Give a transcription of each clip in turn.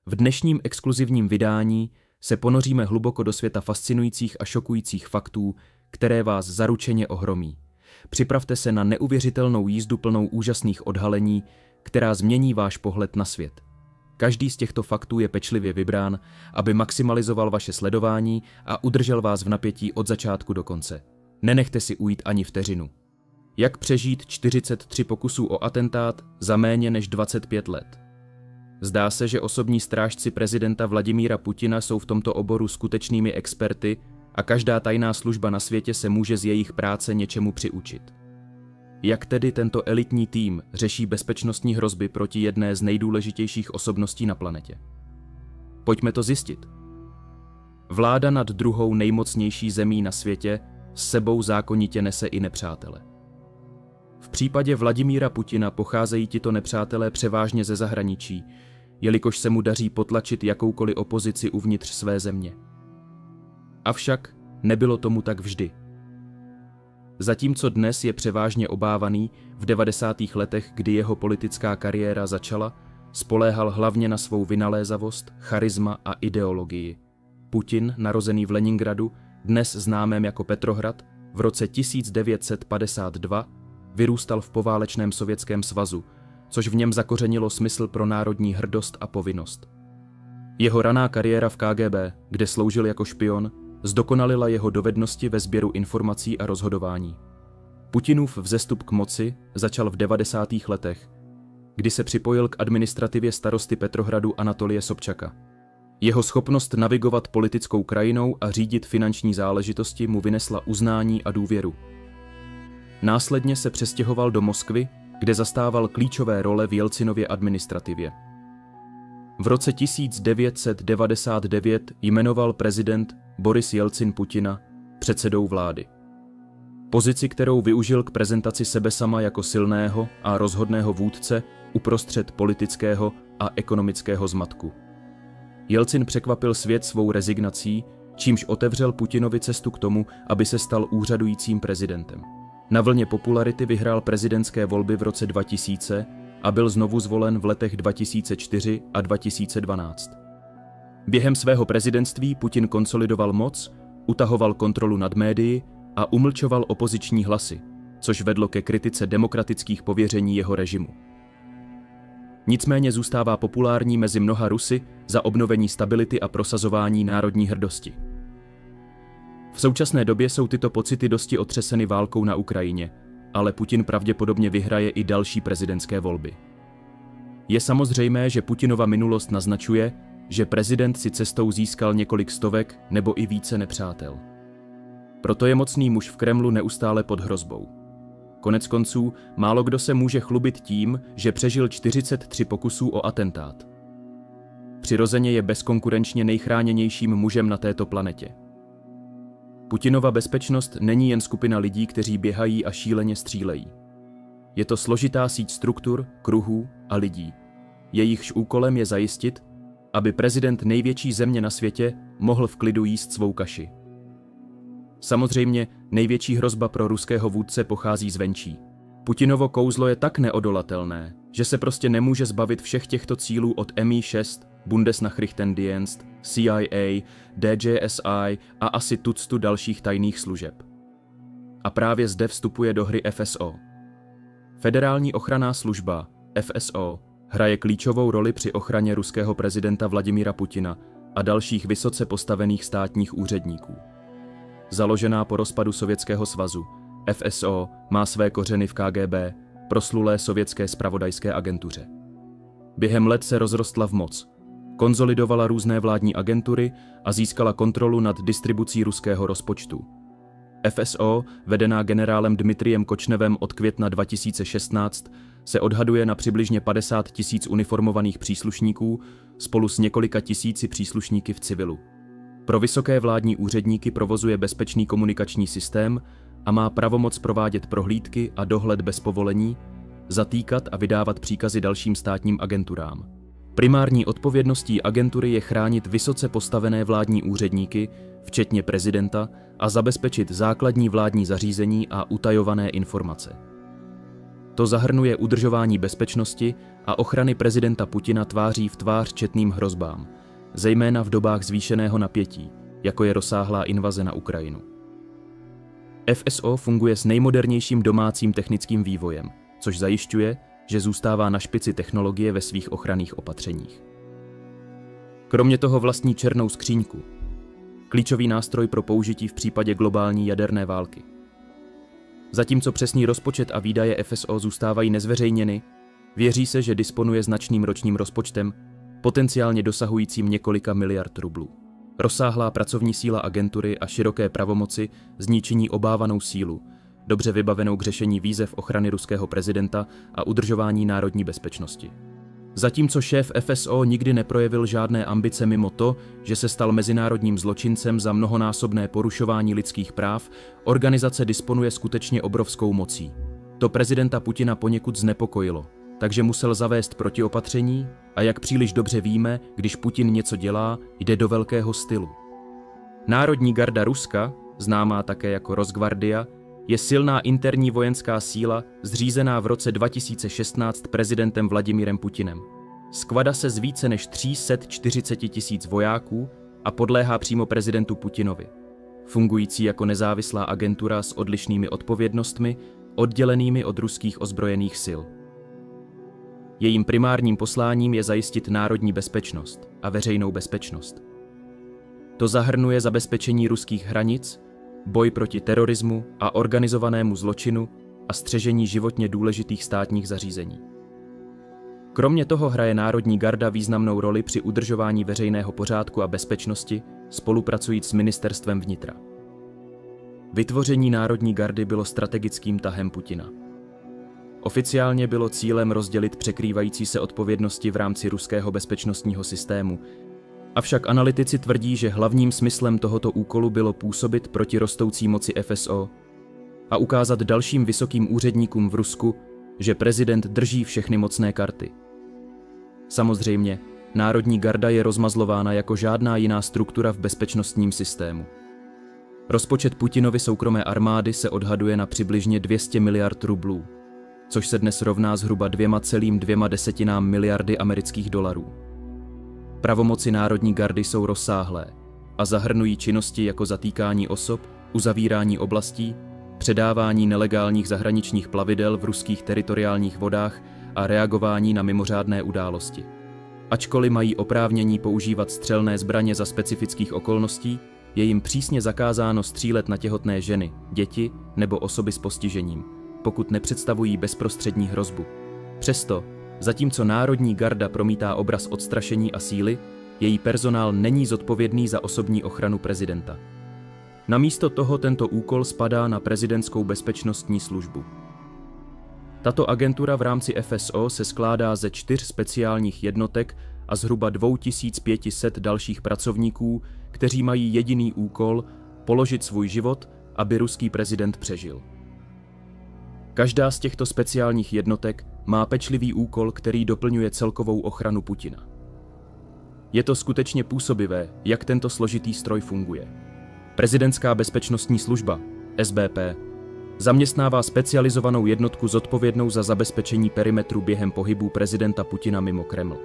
V dnešním exkluzivním vydání se ponoříme hluboko do světa fascinujících a šokujících faktů, které vás zaručeně ohromí. Připravte se na neuvěřitelnou jízdu plnou úžasných odhalení, která změní váš pohled na svět. Každý z těchto faktů je pečlivě vybrán, aby maximalizoval vaše sledování a udržel vás v napětí od začátku do konce. Nenechte si ujít ani vteřinu. Jak přežít 43 pokusů o atentát za méně než 25 let? Zdá se, že osobní strážci prezidenta Vladimíra Putina jsou v tomto oboru skutečnými experty a každá tajná služba na světě se může z jejich práce něčemu přiučit. Jak tedy tento elitní tým řeší bezpečnostní hrozby proti jedné z nejdůležitějších osobností na planetě? Pojďme to zjistit. Vláda nad druhou nejmocnější zemí na světě s sebou zákonitě nese i nepřátele. V případě Vladimíra Putina pocházejí tito nepřátelé převážně ze zahraničí, jelikož se mu daří potlačit jakoukoliv opozici uvnitř své země. Avšak nebylo tomu tak vždy. Zatímco dnes je převážně obávaný, v 90. letech, kdy jeho politická kariéra začala, spoléhal hlavně na svou vynalézavost, charisma a ideologii. Putin, narozený v Leningradu, dnes známém jako Petrohrad, v roce 1952 vyrůstal v poválečném Sovětském svazu, což v něm zakořenilo smysl pro národní hrdost a povinnost. Jeho raná kariéra v KGB, kde sloužil jako špion, zdokonalila jeho dovednosti ve sběru informací a rozhodování. Putinův vzestup k moci začal v 90. letech, kdy se připojil k administrativě starosty Petrohradu Anatolie Sobčaka. Jeho schopnost navigovat politickou krajinou a řídit finanční záležitosti mu vynesla uznání a důvěru. Následně se přestěhoval do Moskvy, kde zastával klíčové role v Jelcinově administrativě. V roce 1999 jmenoval prezident Boris Jelcin Putina předsedou vlády. Pozici, kterou využil k prezentaci sebe sama jako silného a rozhodného vůdce uprostřed politického a ekonomického zmatku. Jelcin překvapil svět svou rezignací, čímž otevřel Putinovi cestu k tomu, aby se stal úřadujícím prezidentem. Na vlně popularity vyhrál prezidentské volby v roce 2000 a byl znovu zvolen v letech 2004 a 2012. Během svého prezidentství Putin konsolidoval moc, utahoval kontrolu nad médii a umlčoval opoziční hlasy, což vedlo ke kritice demokratických pověření jeho režimu. Nicméně zůstává populární mezi mnoha Rusy za obnovení stability a prosazování národní hrdosti. V současné době jsou tyto pocity dosti otřeseny válkou na Ukrajině, ale Putin pravděpodobně vyhraje i další prezidentské volby. Je samozřejmé, že Putinova minulost naznačuje, že prezident si cestou získal několik stovek nebo i více nepřátel. Proto je mocný muž v Kremlu neustále pod hrozbou. Koneckonců, málo kdo se může chlubit tím, že přežil 43 pokusů o atentát. Přirozeně je bezkonkurenčně nejchráněnějším mužem na této planetě. Putinova bezpečnost není jen skupina lidí, kteří běhají a šíleně střílejí. Je to složitá síť struktur, kruhů a lidí. Jejichž úkolem je zajistit, aby prezident největší země na světě mohl v klidu jíst svou kaši. Samozřejmě největší hrozba pro ruského vůdce pochází zvenčí. Putinovo kouzlo je tak neodolatelné, že se prostě nemůže zbavit všech těchto cílů od MI6, Bundesnachrichtendienst, CIA, DJSI a asi tuctu dalších tajných služeb. A právě zde vstupuje do hry FSO. Federální ochranná služba, FSO, hraje klíčovou roli při ochraně ruského prezidenta Vladimíra Putina a dalších vysoce postavených státních úředníků. Založená po rozpadu Sovětského svazu, FSO má své kořeny v KGB, proslulé sovětské zpravodajské agentuře. Během let se rozrostla v moc, konzolidovala různé vládní agentury a získala kontrolu nad distribucí ruského rozpočtu. FSO, vedená generálem Dmitrijem Kočnevem od května 2016, se odhaduje na přibližně 50 000 uniformovaných příslušníků spolu s několika tisíci příslušníky v civilu. Pro vysoké vládní úředníky provozuje bezpečný komunikační systém a má pravomoc provádět prohlídky a dohled bez povolení, zatýkat a vydávat příkazy dalším státním agenturám. Primární odpovědností agentury je chránit vysoce postavené vládní úředníky, včetně prezidenta, a zabezpečit základní vládní zařízení a utajované informace. To zahrnuje udržování bezpečnosti a ochrany prezidenta Putina tváří v tvář četným hrozbám, zejména v dobách zvýšeného napětí, jako je rozsáhlá invaze na Ukrajinu. FSO funguje s nejmodernějším domácím technickým vývojem, což zajišťuje, že zůstává na špici technologie ve svých ochranných opatřeních. Kromě toho vlastní černou skříňku, klíčový nástroj pro použití v případě globální jaderné války. Zatímco přesný rozpočet a výdaje FSO zůstávají nezveřejněny, věří se, že disponuje značným ročním rozpočtem, potenciálně dosahujícím několika miliard rublů. Rozsáhlá pracovní síla agentury a široké pravomoci zničí obávanou sílu, dobře vybavenou k řešení výzev ochrany ruského prezidenta a udržování národní bezpečnosti. Zatímco šéf FSO nikdy neprojevil žádné ambice mimo to, že se stal mezinárodním zločincem za mnohonásobné porušování lidských práv, organizace disponuje skutečně obrovskou mocí. To prezidenta Putina poněkud znepokojilo, takže musel zavést protiopatření a jak příliš dobře víme, když Putin něco dělá, jde do velkého stylu. Národní garda Ruska, známá také jako Rosgvardia, je silná interní vojenská síla zřízená v roce 2016 prezidentem Vladimirem Putinem. Skladá se z více než 340 000 vojáků a podléhá přímo prezidentu Putinovi, fungující jako nezávislá agentura s odlišnými odpovědnostmi, oddělenými od ruských ozbrojených sil. Jejím primárním posláním je zajistit národní bezpečnost a veřejnou bezpečnost. To zahrnuje zabezpečení ruských hranic, boj proti terorismu a organizovanému zločinu a střežení životně důležitých státních zařízení. Kromě toho hraje Národní garda významnou roli při udržování veřejného pořádku a bezpečnosti, spolupracujíc s ministerstvem vnitra. Vytvoření Národní gardy bylo strategickým tahem Putina. Oficiálně bylo cílem rozdělit překrývající se odpovědnosti v rámci ruského bezpečnostního systému, avšak analytici tvrdí, že hlavním smyslem tohoto úkolu bylo působit proti rostoucí moci FSO a ukázat dalším vysokým úředníkům v Rusku, že prezident drží všechny mocné karty. Samozřejmě, Národní garda je rozmazlována jako žádná jiná struktura v bezpečnostním systému. Rozpočet Putinovy soukromé armády se odhaduje na přibližně 200 miliard rublů, což se dnes rovná zhruba 2,2 miliardy amerických dolarů. Pravomoci Národní gardy jsou rozsáhlé a zahrnují činnosti jako zatýkání osob, uzavírání oblastí, předávání nelegálních zahraničních plavidel v ruských teritoriálních vodách a reagování na mimořádné události. Ačkoliv mají oprávnění používat střelné zbraně za specifických okolností, je jim přísně zakázáno střílet na těhotné ženy, děti nebo osoby s postižením, pokud nepředstavují bezprostřední hrozbu. Přesto, zatímco Národní garda promítá obraz odstrašení a síly, její personál není zodpovědný za osobní ochranu prezidenta. Namísto toho tento úkol spadá na prezidentskou bezpečnostní službu. Tato agentura v rámci FSO se skládá ze 4 speciálních jednotek a zhruba 2500 dalších pracovníků, kteří mají jediný úkol položit svůj život, aby ruský prezident přežil. Každá z těchto speciálních jednotek má pečlivý úkol, který doplňuje celkovou ochranu Putina. Je to skutečně působivé, jak tento složitý stroj funguje. Prezidentská bezpečnostní služba, SBP, zaměstnává specializovanou jednotku zodpovědnou za zabezpečení perimetru během pohybu prezidenta Putina mimo Kreml.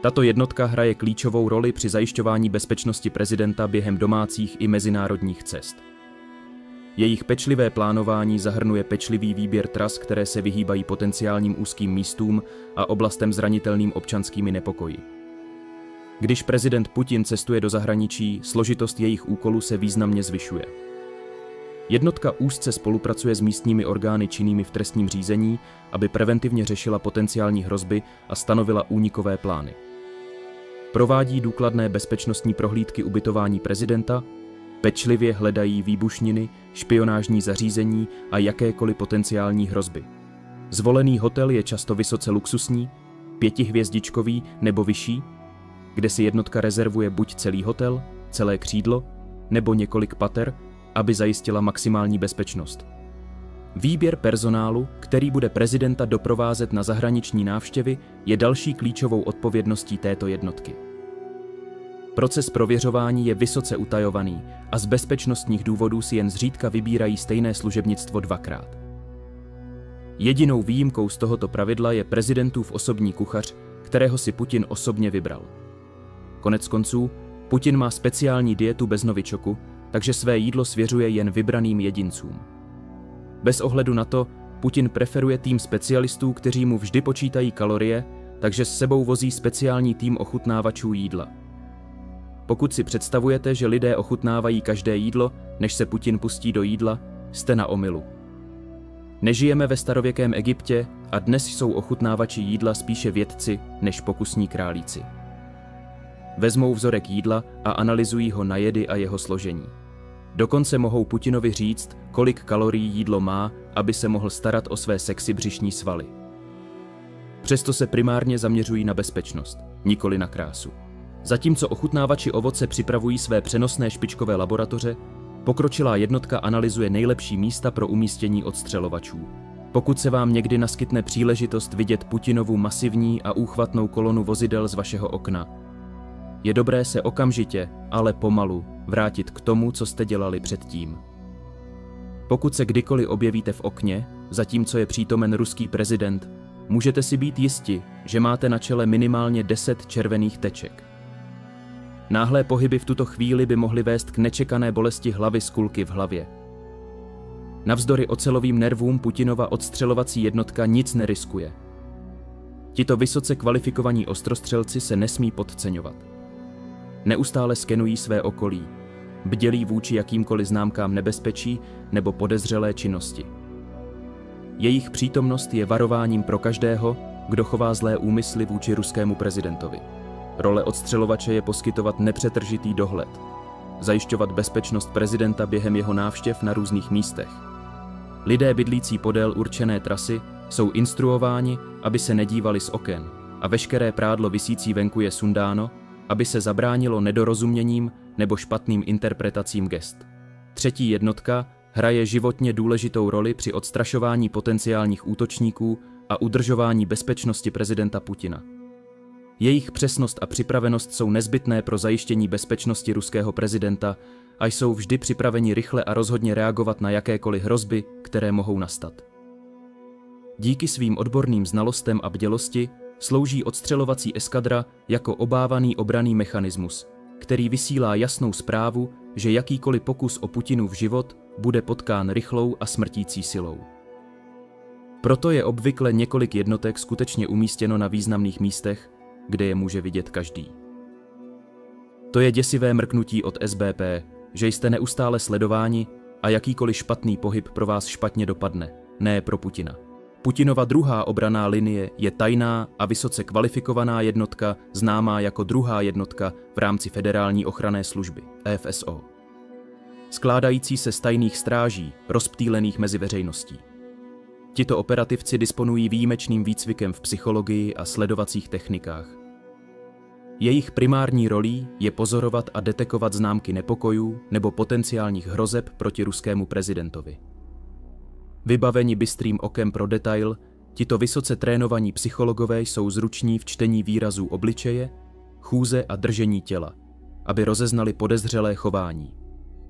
Tato jednotka hraje klíčovou roli při zajišťování bezpečnosti prezidenta během domácích i mezinárodních cest. Jejich pečlivé plánování zahrnuje pečlivý výběr tras, které se vyhýbají potenciálním úzkým místům a oblastem zranitelným občanskými nepokoji. Když prezident Putin cestuje do zahraničí, složitost jejich úkolů se významně zvyšuje. Jednotka úzce spolupracuje s místními orgány činnými v trestním řízení, aby preventivně řešila potenciální hrozby a stanovila únikové plány. Provádí důkladné bezpečnostní prohlídky ubytování prezidenta, pečlivě hledají výbušniny, špionážní zařízení a jakékoliv potenciální hrozby. Zvolený hotel je často vysoce luxusní, 5hvězdičkový nebo vyšší, kde si jednotka rezervuje buď celý hotel, celé křídlo, nebo několik pater, aby zajistila maximální bezpečnost. Výběr personálu, který bude prezidenta doprovázet na zahraniční návštěvy, je další klíčovou odpovědností této jednotky. Proces prověřování je vysoce utajovaný a z bezpečnostních důvodů si jen zřídka vybírají stejné služebnictvo dvakrát. Jedinou výjimkou z tohoto pravidla je prezidentův osobní kuchař, kterého si Putin osobně vybral. Konec konců, Putin má speciální dietu bez novičoku, takže své jídlo svěřuje jen vybraným jedincům. Bez ohledu na to, Putin preferuje tým specialistů, kteří mu vždy počítají kalorie, takže s sebou vozí speciální tým ochutnávačů jídla. Pokud si představujete, že lidé ochutnávají každé jídlo, než se Putin pustí do jídla, jste na omylu. Nežijeme ve starověkém Egyptě a dnes jsou ochutnávači jídla spíše vědci než pokusní králíci. Vezmou vzorek jídla a analyzují ho na jedy a jeho složení. Dokonce mohou Putinovi říct, kolik kalorií jídlo má, aby se mohl starat o své sexy břišní svaly. Přesto se primárně zaměřují na bezpečnost, nikoli na krásu. Zatímco ochutnávači ovoce připravují své přenosné špičkové laboratoře, pokročilá jednotka analyzuje nejlepší místa pro umístění odstřelovačů. Pokud se vám někdy naskytne příležitost vidět Putinovu masivní a úchvatnou kolonu vozidel z vašeho okna, je dobré se okamžitě, ale pomalu, vrátit k tomu, co jste dělali předtím. Pokud se kdykoliv objevíte v okně, zatímco je přítomen ruský prezident, můžete si být jisti, že máte na čele minimálně 10 červených teček. Náhlé pohyby v tuto chvíli by mohly vést k nečekané bolesti hlavy z kulky v hlavě. Navzdory ocelovým nervům Putinova odstřelovací jednotka nic neriskuje. Tito vysoce kvalifikovaní ostrostřelci se nesmí podceňovat. Neustále skenují své okolí, bdělí vůči jakýmkoliv známkám nebezpečí nebo podezřelé činnosti. Jejich přítomnost je varováním pro každého, kdo chová zlé úmysly vůči ruskému prezidentovi. Role odstřelovače je poskytovat nepřetržitý dohled, zajišťovat bezpečnost prezidenta během jeho návštěv na různých místech. Lidé bydlící podél určené trasy jsou instruováni, aby se nedívali z oken a veškeré prádlo visící venku je sundáno, aby se zabránilo nedorozuměním nebo špatným interpretacím gest. Třetí jednotka hraje životně důležitou roli při odstrašování potenciálních útočníků a udržování bezpečnosti prezidenta Putina. Jejich přesnost a připravenost jsou nezbytné pro zajištění bezpečnosti ruského prezidenta a jsou vždy připraveni rychle a rozhodně reagovat na jakékoliv hrozby, které mohou nastat. Díky svým odborným znalostem a bdělosti slouží odstřelovací eskadra jako obávaný obranný mechanismus, který vysílá jasnou zprávu, že jakýkoliv pokus o Putinův život bude potkán rychlou a smrtící silou. Proto je obvykle několik jednotek skutečně umístěno na významných místech, kde je může vidět každý. To je děsivé mrknutí od SBP, že jste neustále sledováni a jakýkoliv špatný pohyb pro vás špatně dopadne, ne pro Putina. Putinova druhá obranná linie je tajná a vysoce kvalifikovaná jednotka, známá jako druhá jednotka v rámci Federální ochranné služby, FSO. Skládající se z tajných stráží, rozptýlených mezi veřejností. Tito operativci disponují výjimečným výcvikem v psychologii a sledovacích technikách. Jejich primární rolí je pozorovat a detekovat známky nepokojů nebo potenciálních hrozeb proti ruskému prezidentovi. Vybaveni bystrým okem pro detail, tito vysoce trénovaní psychologové jsou zruční v čtení výrazů obličeje, chůze a držení těla, aby rozeznali podezřelé chování.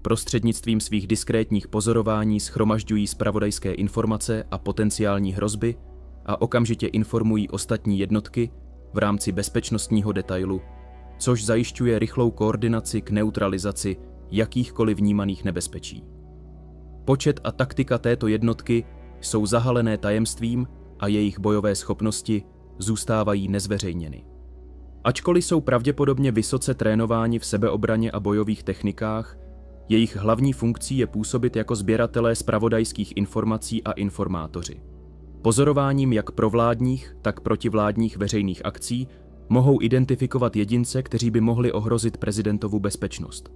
Prostřednictvím svých diskrétních pozorování shromažďují zpravodajské informace a potenciální hrozby a okamžitě informují ostatní jednotky v rámci bezpečnostního detailu, což zajišťuje rychlou koordinaci k neutralizaci jakýchkoliv vnímaných nebezpečí. Počet a taktika této jednotky jsou zahalené tajemstvím a jejich bojové schopnosti zůstávají nezveřejněny. Ačkoliv jsou pravděpodobně vysoce trénováni v sebeobraně a bojových technikách, jejich hlavní funkcí je působit jako sběratelé zpravodajských informací a informátoři. Pozorováním jak provládních, tak protivládních veřejných akcí mohou identifikovat jedince, kteří by mohli ohrozit prezidentovu bezpečnost.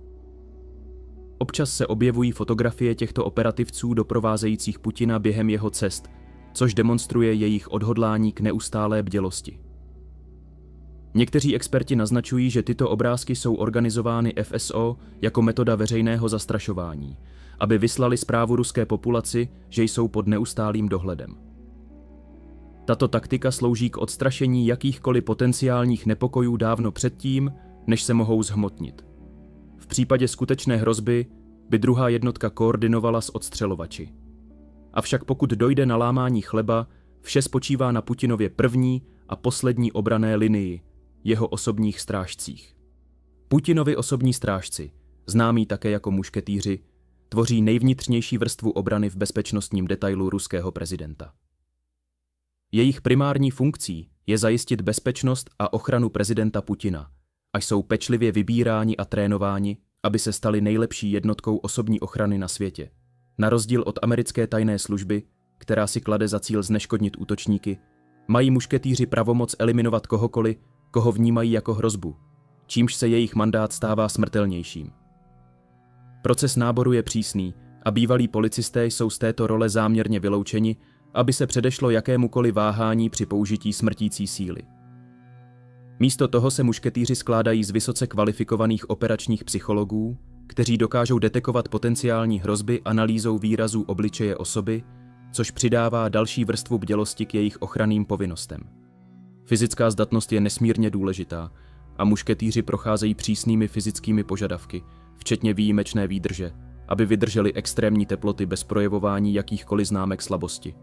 Občas se objevují fotografie těchto operativců doprovázejících Putina během jeho cest, což demonstruje jejich odhodlání k neustálé bdělosti. Někteří experti naznačují, že tyto obrázky jsou organizovány FSO jako metoda veřejného zastrašování, aby vyslali zprávu ruské populaci, že jsou pod neustálým dohledem. Tato taktika slouží k odstrašení jakýchkoliv potenciálních nepokojů dávno předtím, než se mohou zhmotnit. V případě skutečné hrozby by druhá jednotka koordinovala s odstřelovači. Avšak pokud dojde na lámání chleba, vše spočívá na Putinově první a poslední obranné linii, jeho osobních strážcích. Putinovi osobní strážci, známí také jako mušketýři, tvoří nejvnitřnější vrstvu obrany v bezpečnostním detailu ruského prezidenta. Jejich primární funkcí je zajistit bezpečnost a ochranu prezidenta Putina, a jsou pečlivě vybíráni a trénováni, aby se stali nejlepší jednotkou osobní ochrany na světě. Na rozdíl od americké tajné služby, která si klade za cíl zneškodnit útočníky, mají mušketýři pravomoc eliminovat kohokoliv, koho vnímají jako hrozbu, čímž se jejich mandát stává smrtelnějším. Proces náboru je přísný a bývalí policisté jsou z této role záměrně vyloučeni, aby se předešlo jakémukoliv váhání při použití smrtící síly. Místo toho se mušketýři skládají z vysoce kvalifikovaných operačních psychologů, kteří dokážou detekovat potenciální hrozby analýzou výrazů obličeje osoby, což přidává další vrstvu bdělosti k jejich ochranným povinnostem. Fyzická zdatnost je nesmírně důležitá a mušketýři procházejí přísnými fyzickými požadavky, včetně výjimečné výdrže, aby vydrželi extrémní teploty bez projevování jakýchkoliv známek slabosti.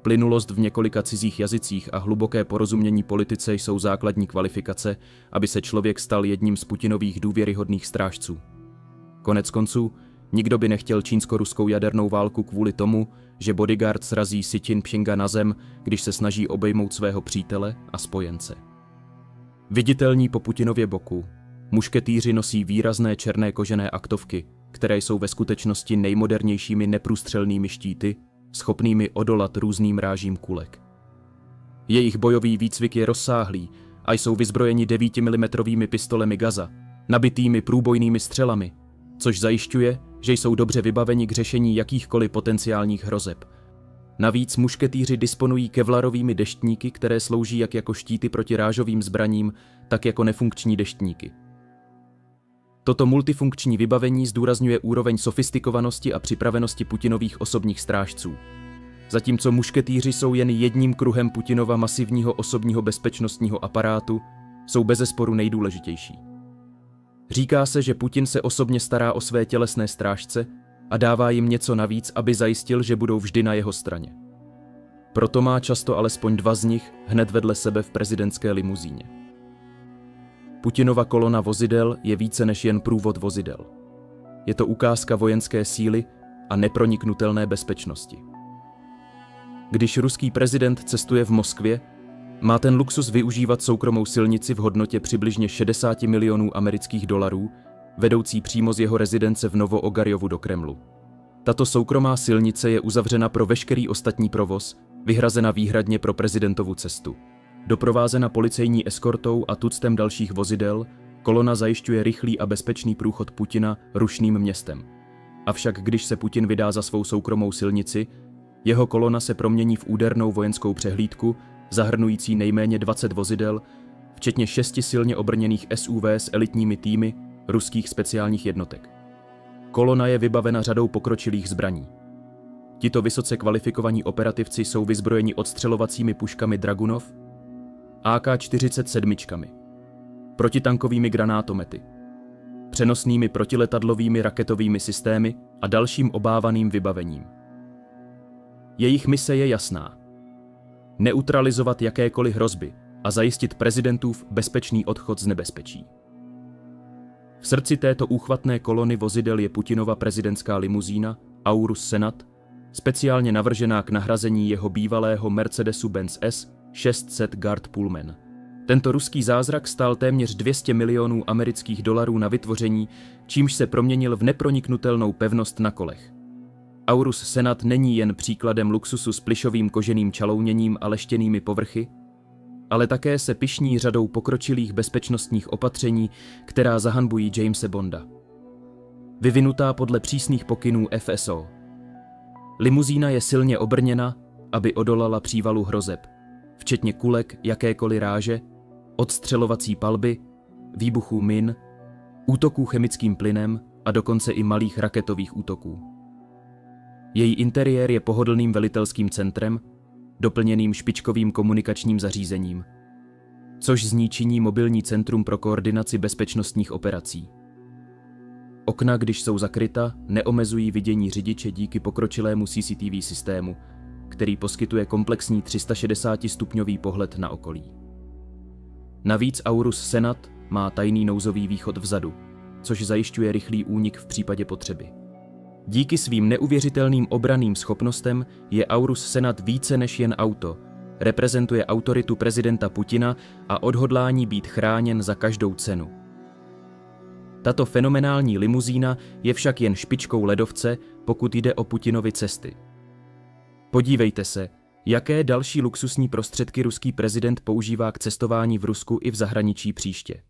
Plynulost v několika cizích jazycích a hluboké porozumění politice jsou základní kvalifikace, aby se člověk stal jedním z Putinových důvěryhodných strážců. Konec konců, nikdo by nechtěl čínsko-ruskou jadernou válku kvůli tomu, že bodyguard srazí Xi Jinpinga na zem, když se snaží obejmout svého přítele a spojence. Viditelní po Putinově boku, mušketýři nosí výrazné černé kožené aktovky, které jsou ve skutečnosti nejmodernějšími neprůstřelnými štíty, schopnými odolat různým rážím kulek. Jejich bojový výcvik je rozsáhlý a jsou vyzbrojeni 9 mm pistolemi Gaza, nabitými průbojnými střelami, což zajišťuje, že jsou dobře vybaveni k řešení jakýchkoliv potenciálních hrozeb. Navíc mušketýři disponují kevlarovými deštníky, které slouží jak jako štíty proti rážovým zbraním, tak jako nefunkční deštníky. Toto multifunkční vybavení zdůrazňuje úroveň sofistikovanosti a připravenosti Putinových osobních strážců. Zatímco mušketýři jsou jen jedním kruhem Putinova masivního osobního bezpečnostního aparátu, jsou bezesporu nejdůležitější. Říká se, že Putin se osobně stará o své tělesné strážce a dává jim něco navíc, aby zajistil, že budou vždy na jeho straně. Proto má často alespoň 2 z nich hned vedle sebe v prezidentské limuzíně. Putinova kolona vozidel je více než jen průvod vozidel. Je to ukázka vojenské síly a neproniknutelné bezpečnosti. Když ruský prezident cestuje v Moskvě, má ten luxus využívat soukromou silnici v hodnotě přibližně 60 milionů amerických dolarů, vedoucí přímo z jeho rezidence v Novoogarjovu do Kremlu. Tato soukromá silnice je uzavřena pro veškerý ostatní provoz, vyhrazena výhradně pro prezidentovu cestu. Doprovázena policejní eskortou a tuctem dalších vozidel, kolona zajišťuje rychlý a bezpečný průchod Putina rušným městem. Avšak když se Putin vydá za svou soukromou silnici, jeho kolona se promění v údernou vojenskou přehlídku, zahrnující nejméně 20 vozidel, včetně 6 silně obrněných SUV s elitními týmy ruských speciálních jednotek. Kolona je vybavena řadou pokročilých zbraní. Tito vysoce kvalifikovaní operativci jsou vyzbrojeni odstřelovacími puškami Dragunov, AK-47, protitankovými granátomety, přenosnými protiletadlovými raketovými systémy a dalším obávaným vybavením. Jejich mise je jasná. Neutralizovat jakékoliv hrozby a zajistit prezidentův bezpečný odchod z nebezpečí. V srdci této úchvatné kolony vozidel je Putinova prezidentská limuzína Aurus Senat, speciálně navržená k nahrazení jeho bývalého Mercedesu-Benz S 600 Guard Pullman. Tento ruský zázrak stál téměř 200 milionů amerických dolarů na vytvoření, čímž se proměnil v neproniknutelnou pevnost na kolech. Aurus Senat není jen příkladem luxusu s plyšovým koženým čalouněním a leštěnými povrchy, ale také se pyšní řadou pokročilých bezpečnostních opatření, která zahanbují Jamese Bonda. Vyvinutá podle přísných pokynů FSO. Limuzína je silně obrněna, aby odolala přívalu hrozeb, včetně kulek jakékoliv ráže, odstřelovací palby, výbuchů min, útoků chemickým plynem a dokonce i malých raketových útoků. Její interiér je pohodlným velitelským centrem, doplněným špičkovým komunikačním zařízením, což z ní činí mobilní centrum pro koordinaci bezpečnostních operací. Okna, když jsou zakryta, neomezují vidění řidiče díky pokročilému CCTV systému, který poskytuje komplexní 360-stupňový pohled na okolí. Navíc Aurus Senat má tajný nouzový východ vzadu, což zajišťuje rychlý únik v případě potřeby. Díky svým neuvěřitelným obranným schopnostem je Aurus Senat více než jen auto, reprezentuje autoritu prezidenta Putina a odhodlání být chráněn za každou cenu. Tato fenomenální limuzína je však jen špičkou ledovce, pokud jde o Putinovy cesty. Podívejte se, jaké další luxusní prostředky ruský prezident používá k cestování v Rusku i v zahraničí příště.